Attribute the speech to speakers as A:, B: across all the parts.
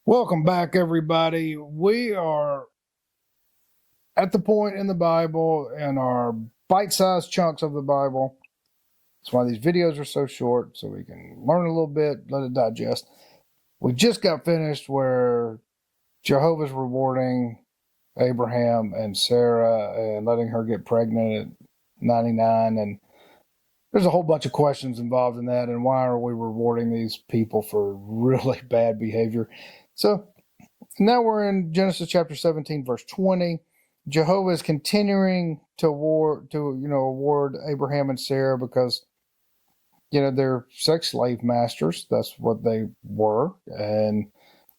A: Welcome back, everybody. We are at the point in the Bible and our bite-sized chunks of the Bible. That's why these videos are so short, so we can learn a little bit, let it digest. We just got finished where Jehovah's rewarding Abraham and Sarah and letting her get pregnant at 99. And there's a whole bunch of questions involved in that. And why are we rewarding these people for really bad behavior? So now we're in Genesis chapter 17, verse 20. Jehovah is continuing to award Abraham and Sarah because they're sex slave masters. That's what they were, and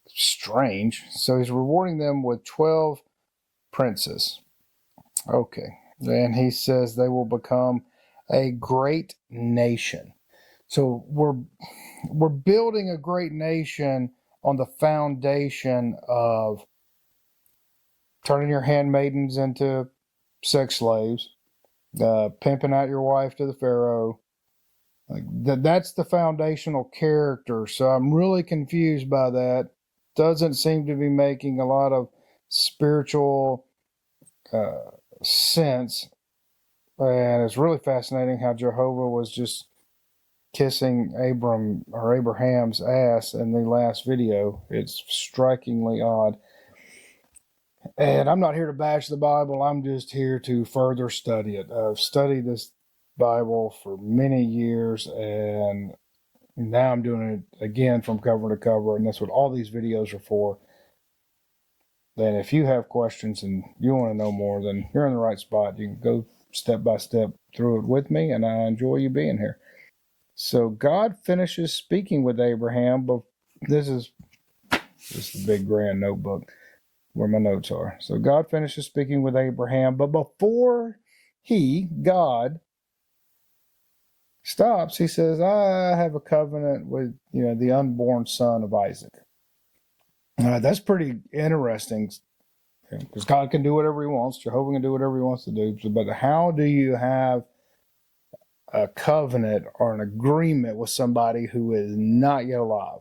A: strange. So he's rewarding them with 12 princes. Okay, and he says they will become a great nation. So we're building a great nation on the foundation of turning your handmaidens into sex slaves, pimping out your wife to the Pharaoh. That's the foundational character. So I'm really confused by that. Doesn't seem to be making a lot of spiritual sense. And it's really fascinating how Jehovah was just kissing Abraham's ass in the last video. It's strikingly odd. And I'm not here to bash the Bible. I'm just here to further study it. I've studied this Bible for many years, and now I'm doing it again from cover to cover, and that's what all these videos are for. Then if you have questions and you want to know more, then you're in the right spot. You can go step by step through it with me, and I enjoy you being here. So God finishes speaking with Abraham, but this is the big grand notebook where my notes are. So God finishes speaking with Abraham, but before God stops, he says, I have a covenant with, the unborn son of Isaac. That's pretty interesting, because God can do whatever he wants. Jehovah can do whatever he wants to do. But how do you have a covenant or an agreement with somebody who is not yet alive?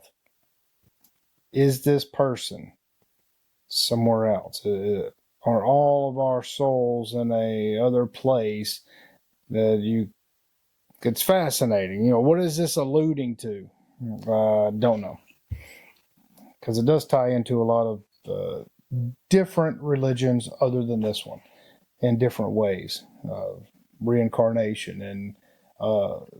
A: Is this person somewhere else? Are all of our souls in a other place it's fascinating. What is this alluding to? Don't know. Because it does tie into a lot of different religions other than this one in different ways. Reincarnation and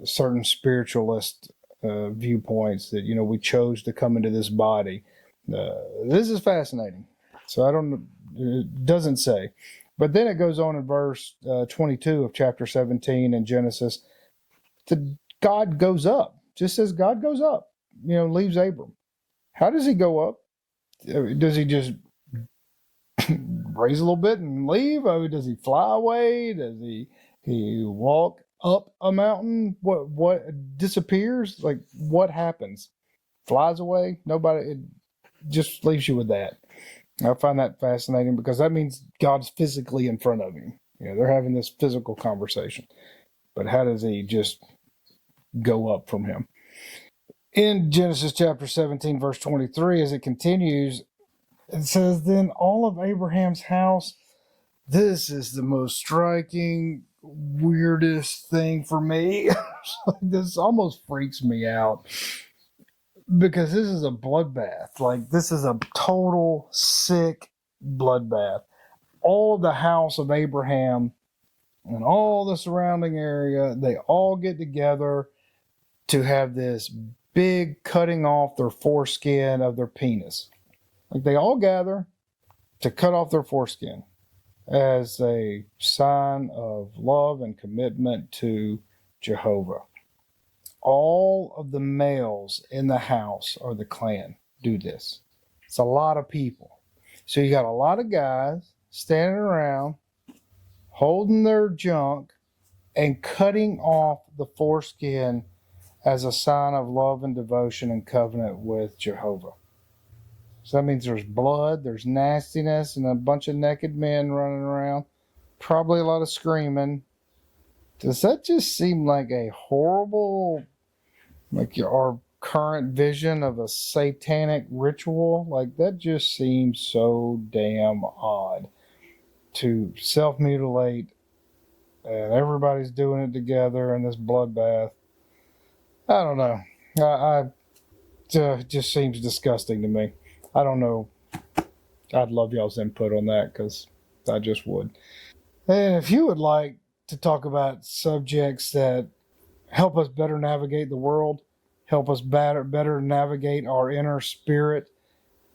A: certain spiritualist viewpoints that, we chose to come into this body. This is fascinating. So I don't know, it doesn't say. But then it goes on in verse 22 of chapter 17 in Genesis. God goes up. Just says God goes up, leaves Abram. How does he go up? Does he just raise a little bit and leave? Does he fly away? Does he walk up a mountain? What disappears? Like, what happens? Flies away? Nobody, it just leaves you with that. I find that fascinating because that means God's physically in front of him. They're having this physical conversation. But how does he just go up from him? In Genesis chapter 17, verse 23, as it continues, it says, then all of Abraham's house, this is the most striking, weirdest thing for me. This almost freaks me out because this is a bloodbath. Like, this is a total sick bloodbath. All of the house of Abraham and all the surrounding area, they all get together to have this big cutting off their foreskin of their penis. Like, they all gather to cut off their foreskin as a sign of love and commitment to Jehovah. All of the males in the house or the clan do this. It's a lot of people. So you got a lot of guys standing around holding their junk and cutting off the foreskin as a sign of love and devotion and covenant with Jehovah. So that means there's blood, there's nastiness, and a bunch of naked men running around. Probably a lot of screaming. Does that just seem like a horrible, or current vision of a satanic ritual. Like, that just seems so damn odd to self mutilate, and everybody's doing it together in this bloodbath. I don't know. Just seems disgusting to me. I don't know. I'd love y'all's input on that because I just would. And if you would like to talk about subjects that help us better navigate the world, help us better navigate our inner spirit,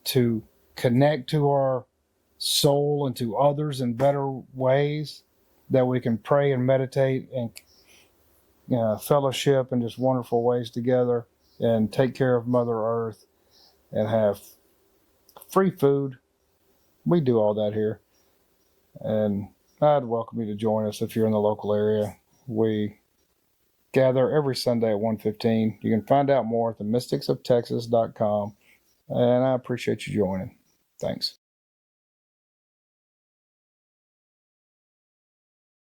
A: to connect to our soul and to others in better ways, that we can pray and meditate and fellowship in just wonderful ways together and take care of Mother Earth and have free food. We do all that here. And I'd welcome you to join us if you're in the local area. We gather every Sunday at 1:15. You can find out more at themysticsoftexas.com. And I appreciate you joining. Thanks.